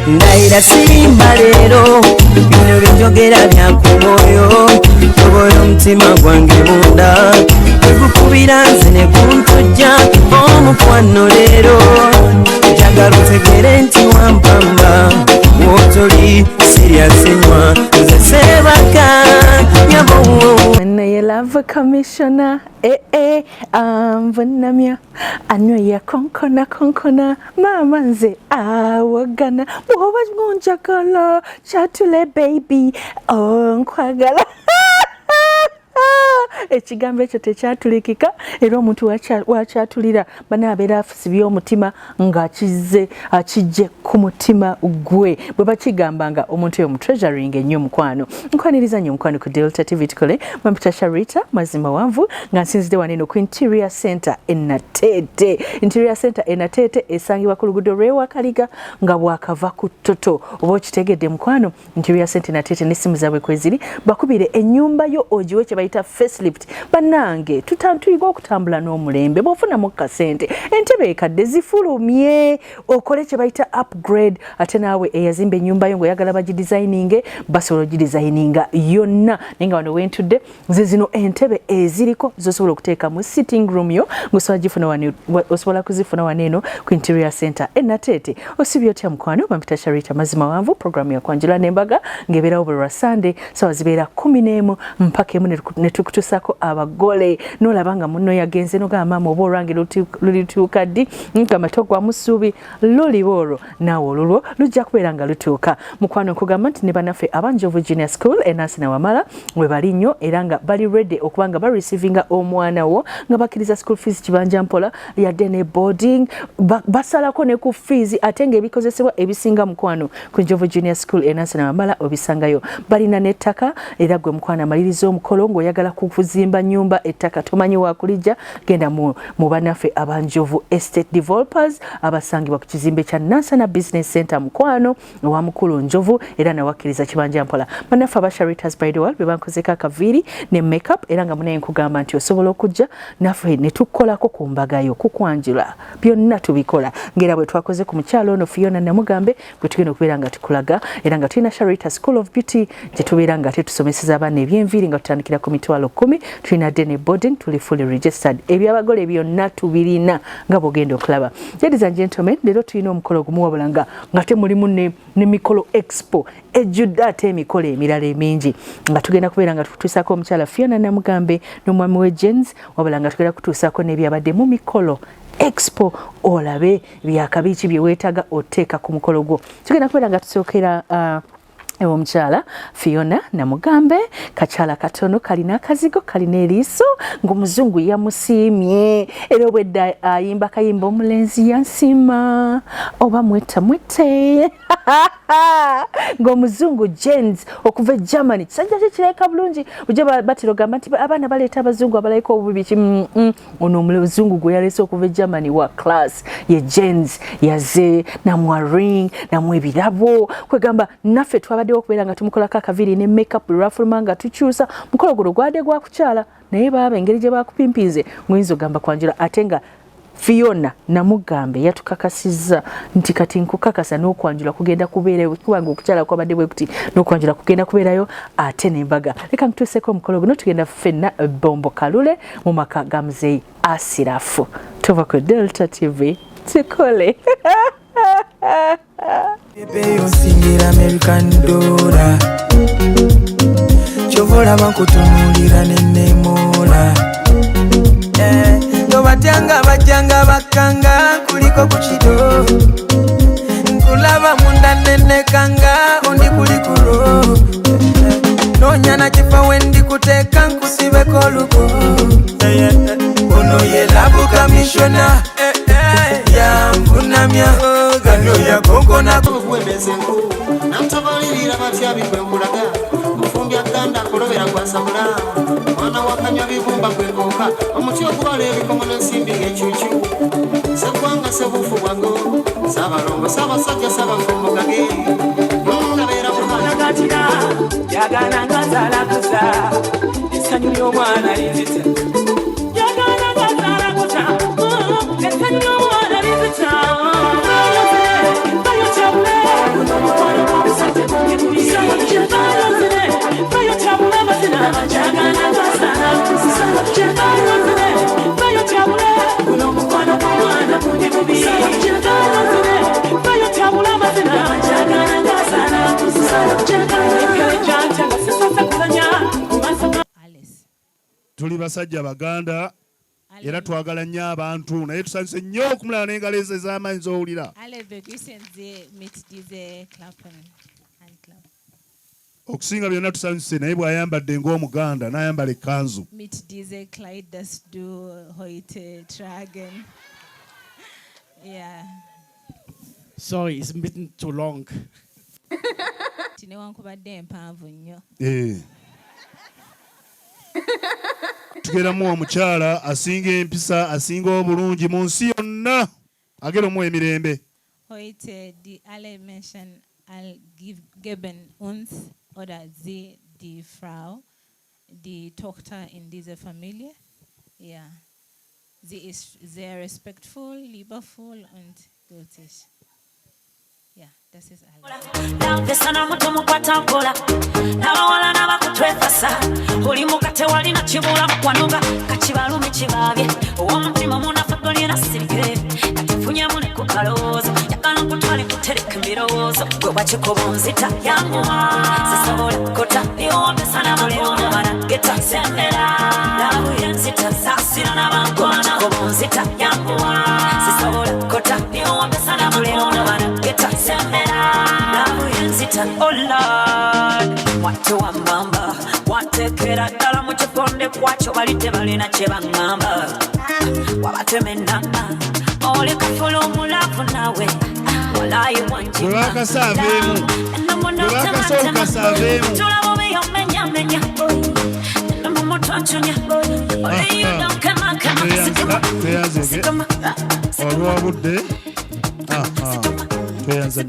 Naira sirimba lero bino byogera byakumoyo toboyo mtima gwange munda ekukubira nze ne kuntujja omukwano lero njagala otegere nti wampamba wotoli siryasenywa nze sebaka nyabo naye love commissioner mvunamya anywa ya konkona mama nze awagana bwoba ngonjagala chatule baby nkwagala ekigambo ekyo tekyatulikika era omuntu wakyatulira banaabeera afusibye omutima ng'akijje ku mutima gwe bwe bakigambanga omuntu oyo mu treasuring ennyo mukwano nkwaniriza nnyo mukwano ku Delta TV tukole Mampita Sharita mazima wanvu nga nsinzidde waneno ku Interior Center Enatete. Interior Center Enatete esangibwa ku luguudo lw'Ewakaliga nga bwakava ku Toto oba okitegedde mukwano Interior Center Enatete n'essimu zaabwe kweziri bakubire ennyumba yo ogiwe kye bayita facelift banange tuyiga okutambula n'omulembe bw'ofunamu kasente entebe ekadde zifulumye okole kye bayita upgrade ate naawe eyazimba ennyumba yo ng'oyagala bagidesigninge basobola ogidesigninga yonna naye nga wano wentudde zino entebe eziriko zosobola okuteeka mu sitting room yo osobola kuzifuna waneeno ku Interior Center Enatete. Osibye otya mukwano Mampita Sharita mazima wanvu programu ya kwanjula n'embaga ng'ebeerawo buli lwa Sunday sawa zibeera 11 mpaka emu ne tukutusako abagole n'olaba nga munno yagenze n'ogamba maama oba olwange lulituuka ddi nga mato gwa musuubi luliba olwo naawe olulwo lujja kubeera nga lutuuka mukwano nkugamba nti ne bannaffe abanjovu junior school enansi na wamala we bali nnyo era nga bali ready okuba nga barecevinga omwana wo nga bakkiriza school fees kibanja mpola yadde ne boarding basalako ne ku fees ate ng'ebikozesebwa ebisinga mukwano ku njovu junior school enansi na wamala obisangayo balina n'ettaka era gwe mukwano amaliriza omukolo ng'oyagala kuzimba nyumba ettaka tomanyi wakulijja genda mu bannaffe abanjovu estate developers abasangibwa ku kizimbe kya Nansana Business Center mukwano wa mukulu njovu era nawakkiriza kibanja mpola bannaffe aba Sharita's Bridal be bankozeko akaviiri ne makeup era nga munaye nkugamba nti osobola okujja naffe ne tukolako ku mbagayo kukwanjula byonna tubikola ngera bwe twakoze ku mukyalo ono Fiona Namugambe bwe tugenda okubeera nga tukulaga era nga tulina Sharita School of Beauty gye tubeera nga tetusomeseza abaana eby'enviiri nga tutandikira ku mitwalo 10 tulina dene boarding tuli fully registered ebyabagole byonna tubirina nga bwogenda okulaba. Ladies and gentlemen leero tulina omukolo gumu wabula nga temulimu ne mikolo expo ejjudde ate emikolo emirala emingi nga tugenda kubeera nga tukutuusako omukyala Fiona Namugambe n'omwami we Jens wabula nga tugenda kutuusako n'ebyabadde mu mikolo expo olabe byakabiiki bye weetaaga oteeka ku mukolo gwo. Tugenda kubeera nga tusookera omukyala Fiona Namugambe kakyala katono kalina akazigo kalina eriiso ng'omuzungu yamusiimye era obwedda ayimba kayimba omulenzi yansima oba mwete ng'omuzungu Jens okuva Germany kisajja kye kireka bulungi ujja batira ogamba nti abaana baleeta abazungu abalayiko obubiki ono omuzungu gwe yaleese okuva Germany wa class ye Jens yaze namwa ring namwa ebirabo kwegamba naffe twabadde okubeera nga tumukolako akaviiri ne makeup rafuluma nga tukyusa mukolo guno gwadde gwa kukyala naye baaba engeri gye bakupimpinze muyinza ogamba kwanjula ate nga Fiona Namugambe yatukakasizza nti kati nkukakasa n'okwanjula kugenda kubeerayo kubanga okukyala kwabadde bwe kuti n'okwanjula kugenda kubeerayo ate n'embaga. Leka ntuuseeko omukolo guno tugenda ffenna Bombo Kalule mu maka ga Muzeeyi Asirafu. Tuva ku Delta TV tukole. Bebe osingira American dollar chovola bankutunulira nenemola nobatyanga bajjanga bakanga kuliko kukido nkulaba munda nenekanga ondi kulikulo nonyana kifa wendi kuteeka nkusibeko oluko ono ye labu kamishona yamvunamya gano yakongona kuwemezengu namtabalirira batyabi kwembulaga mufumbya ganda kulobera gwasabula mwana wakanywa bibumba kwekoka omuti okubala ebikomo n'ensimbi ng'ekyukyu seggwanga sebufu bwango sabalongo sabasajja sabafumbo gage ngabeera buhanaga mazina yagana ngazala kuza esanyu ly'omwana linzita yagana ngazala kuza esanyu ly'omwana linzita bayo tabule omwana w'omusajja kumikubisa bayo tabule mazina yagana ngazala kuza bayo tabule guno omukwano gw'omwana kumikubisa bayo tabule mazina yagana ngazala kuza tuli basajja baganda era twagala nnyo abantu naye tusanyuse nnyo okumulaba n'engalo ezo ez'amaanyi z'owulira okusinga byonna tusanyuse naye bw'ayambadde ng'omuganda n'ayambala ekkanzu Sorry, it's a bit too long. tugeramu omukyala asinga empisa asinga obulungi mu nsi yonna agera omu emirembe Heute die alle Menschen geben uns oder sie die Frau, die Tochter in dieser Familie. Ja, sie ist sehr respektvoll, liebevoll und gütig. Ja, das ist alles. Pesana mutomu kwatankola n'abawala n'abakutwefasa oli mukate wali na kibula mukwanuga kakibalumi kibabye ow'omutima munafagolina sirike katifunyemu ne ku kalowoozo yakala nkutwale kutereka embirowoozo gwe wakikoba onzita yanguwa sisobola kota niwompesana mulimu banageta sembera nabuye nzita saasira n'abankwana kikoba onzita yanguwa sisobola kota niwompesana mulimu banageta sembera oh Lord, watu wa mamba watekera ddala mu kikonde kwakyo balidde balina kye baŋŋamba wabatemenana oli kafula omulavu nawe walayi webakasaaveemu tulaba obeyo menyamenya nomumutwancunya tweyanzege olwobudde tweyanza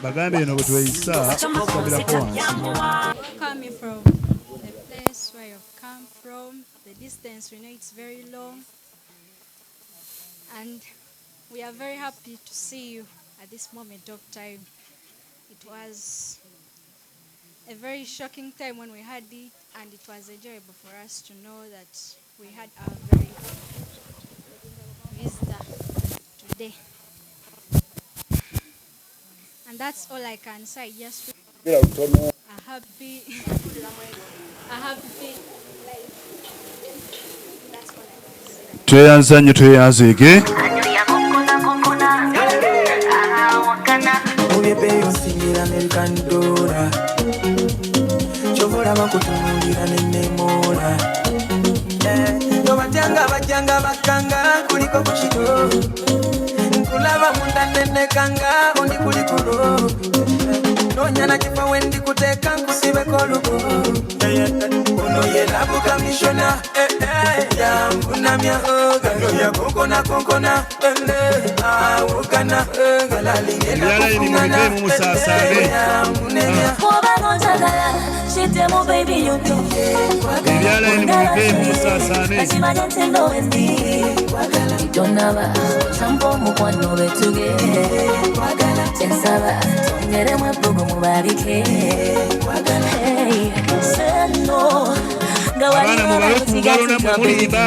bagambe eno bwe tweyisa tukabirako wansi Coming from the place where you've come from, the distance we know it's very long, and we are very happy to see you at this moment of time. It was a very shocking time when we had it, and it was enjoyable for us to know that we had our very visitor today. And that's all I can say. Just a happy, that's all I can say. tweyanza nnyo tweyanzeege obyepeyo nsingira nebikandora kyovola bakutunulira nenemola nobatyanga bajjanga bakkanga kuliko ku kito nkulaba munda nenekanga ondi kuli kulo nonya nakifa wendi kuteeka nkusibeko olugo ono ye labu kamishona yambunamya ganoya konkona awukana ebyalaini mubivemu musaasaane ebyalaini mubivemu musaasaane Donaba, champo mukwano betuge Chensaba, tongere mwebugu mubarike Seno, abaana mubale ku ngalo nammwe mulimba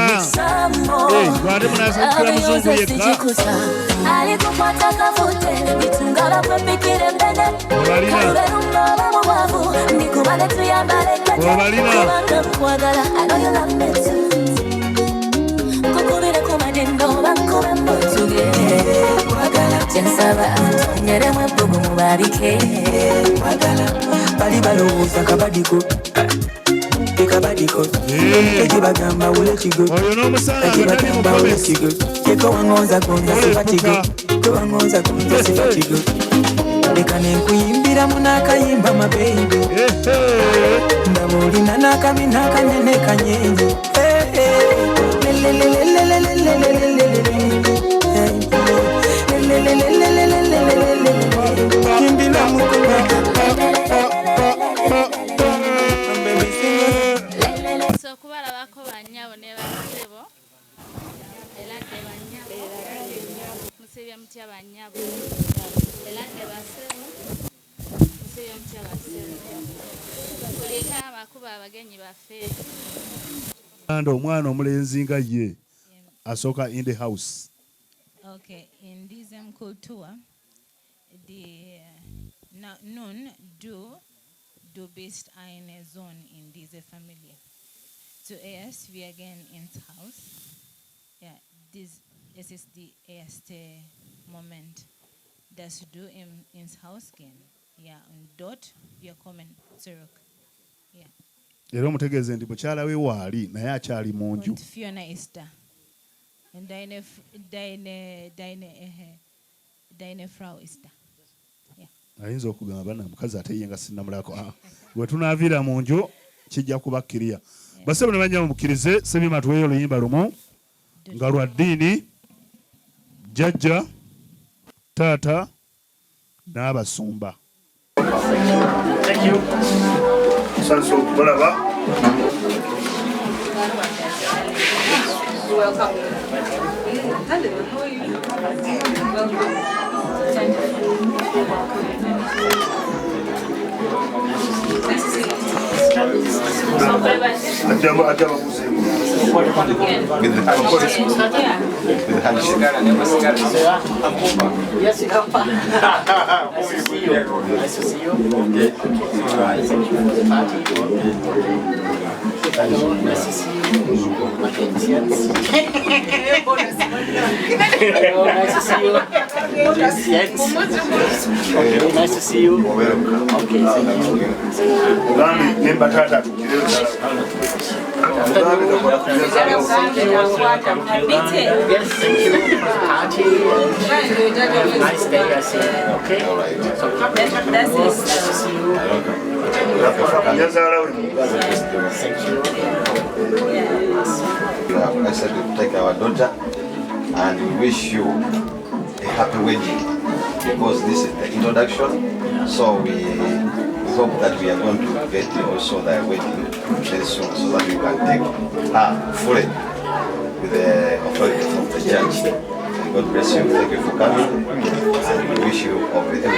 gwate munasukira muzungu yekka alikukwata kavute bitungala kwepikire mbene kaluberumba mubavu ndikubale tuyambale kubanga mukwagala I know you love me too kukubire kumadendo bakube mbotuge Chensaba, tongere mwebugu mubarike bali balowooza kabadiko ekabadiko ekibagamba wulekigo oyo n'omusango tali mukomesi yekowaŋoza gonza sifatigo kowaŋoza gonza sifatigo leka nenkuyimbiramu n'akayimba mabeibe ndaba olina n'akabi n'akanene kanyenye yimbira mukuba And omwana omulenzi nga ye asoka in the house. Okay, in this culture, the nun do best in a zone in this family. So yes, we again in the house. Yeah, this is the first moment that's do in house again. Yeah, and dot we are coming to rock. Yeah. Era omutegeeze nti mukyala we waali naye akyali mu nju. Fiona Esther. And Daine Frau Esther. Yeah. Ayinza okugamba bana mukazi ate yenga sinnamulako. Bwe tunaaviira mu nju kijja kubakkiriya. Basebo ne banyama mukirize Sebima tuweeyo oluyimba lumu nga lwa ddiini jjajja taata n'abasumba. Thank you. Sanso balaba. Welcome. Hello, how are you? Nice to see you. Yes, you come. Nice to see you. Okay. Alright, thank you for the party. Hello, nice to see you. Attentions. Hello, nice to see you. Yes. Okay, nice to see you. Okay, thank you. Yes, thank you for the party. Nice day, I see. Okay. All right. So nice to see you. Thank you. We have decided to take our daughter and we wish you a happy wedding because this is the introduction. So we hope that we are going to get also the wedding very soon so that we can take her fully with the authority of the church. God bless you. Thank you for coming and we wish you everything.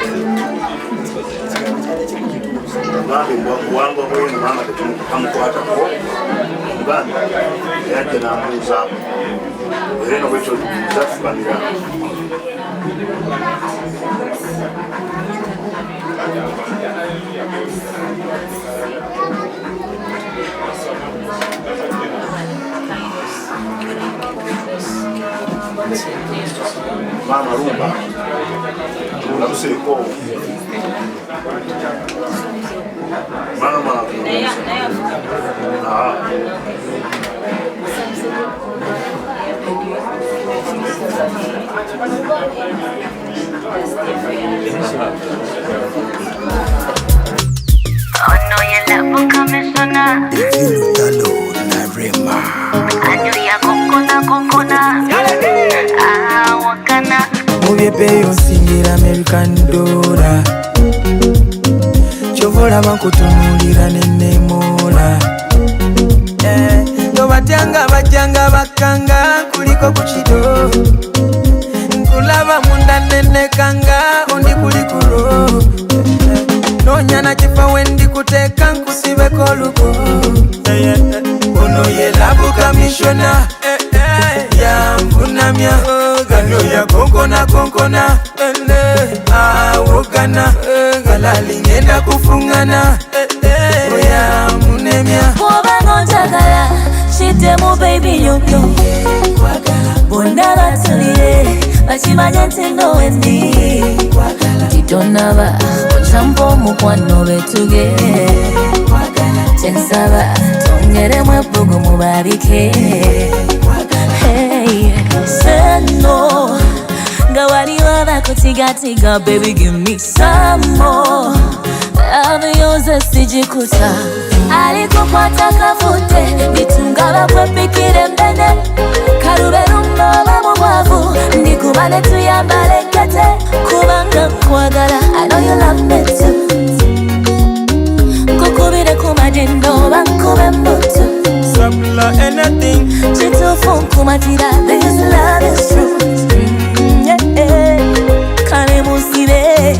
Mama rumba. Unamseko. Mama. Mubyepeyo nsingira American dollar Chovola bankutunulira nenemola Tobatyanga bajjanga bakanga kuliko kukido Nkulaba munda nenekanga ondi kulikulo Nonyana kifa wendi kuteka nkusibeko oluko Ono ye labu kamishona Yamvunamya Gano ya konkona Awogana Galali ngenda kufungana Oya munemya Mubanga njagala Shitemu baby yoyo Bonna batulie Bakimanye nti nowendi Titonaba Ochampo mukwano betuge Kyensaba Tongeremu ebbugu mubarike Hey, seno Gawaliwa bakutiga baby give me some more Love yours sijikuta Alikukwata kafute Bitunga bakwepikire mbene Karuberumba bamubwavu Ndikubane tuyambale kete Kubanga kwagala I know you love me too Kukubire kumadendo Bankube mbutu Sabula anything Chitufu kumatira This love is true Kale musibe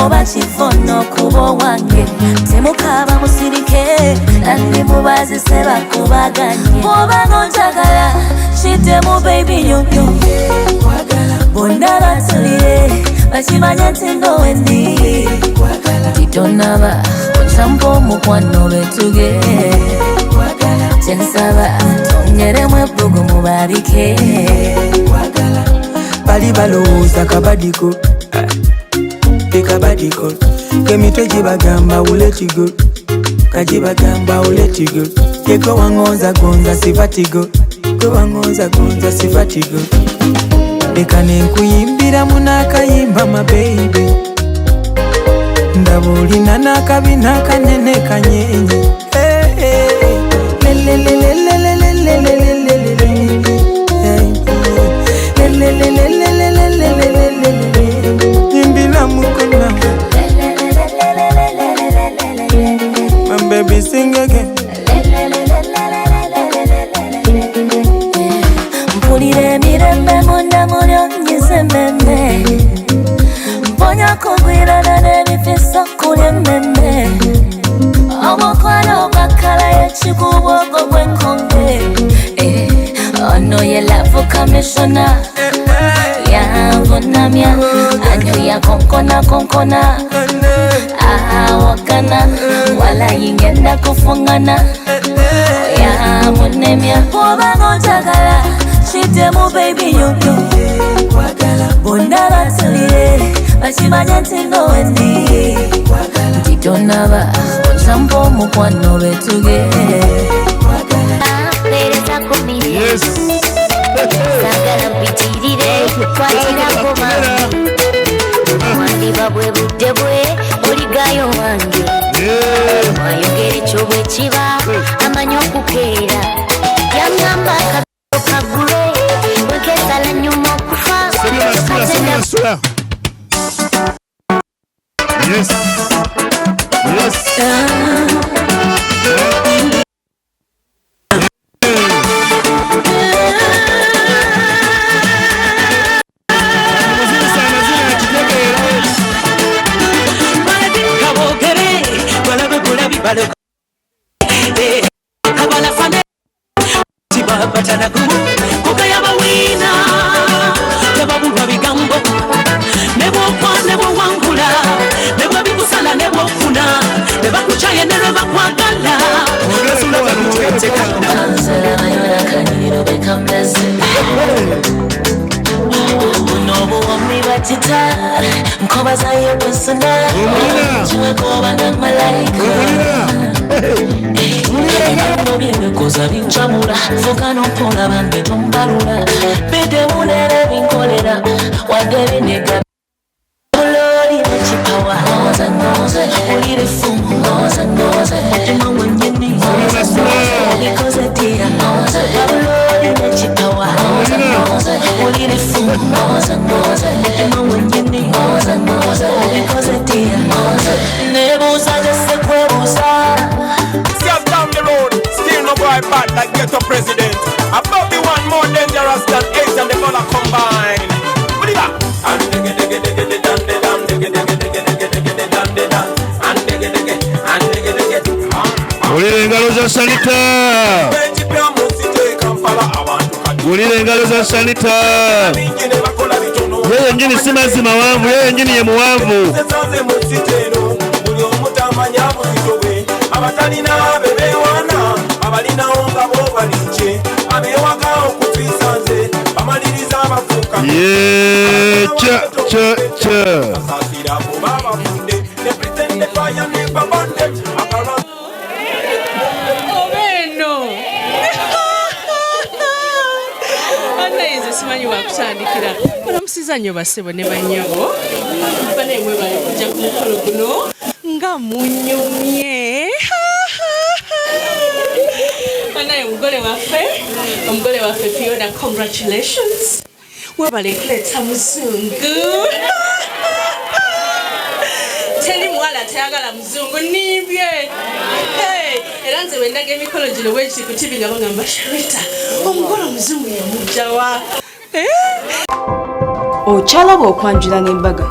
Oba chifono kubo wange Temukaba musirike kandi mubazi seba kubaganye bobanga njagala shitemu baby nyumyo bonna batulire bakimanya nti ndowendi titonaba onsampa omukwano betuge kyensaba tongeremu ebbugu mubalike bali balowooza kabadiko ekabadiko kemitwe gibagamba uletigo kagibagamba uletigo yego wangonza gonza sivatigo gwe wangonza gonza sivatigo leka nenkuyimbira munakayimba mababy ndaba olina n'akabi n'akanene kanyenye yimbira mukona my baby sing again mpulira emirembe munda mulyonyize mmemme mponya kugwirana n'ebifiso kulya emmemme omukwano gwakala y'ekikubogo gw'enkonge ono ye lavu kamishona yavunamya anyo ya konkona awakana wala yingenda kufungana yamunemya bobanga njagala shitemu baby nyumyo bonna batulire bakimanya nti ndowendi titonaba onsampa omukwano betuge sagala mpitirire kwatira ngomami wandiba bwe budde bwe oligayo wange wayogera ekyo bwe kiba amanya okukeera yangamba kagule wekesala nyuma okufa Yes. Sanita yeye njini si mazima wavu, yeye njini ye muwavu. Yeah, cha. Kutandikira balamusiza nnyo basebo ne bannyabo bana emwe bali kujja ku mukolo guno nga munyumye bana omugole waffe Fiona, congratulations webaleketa muzungu teri mwala tayagala muzungu nibye era nze wendaga emikolo gino bwekiri ku TV nga bagamba Sharita omugole omuzungu yamugjawa okyalaba okwanjula n'embaga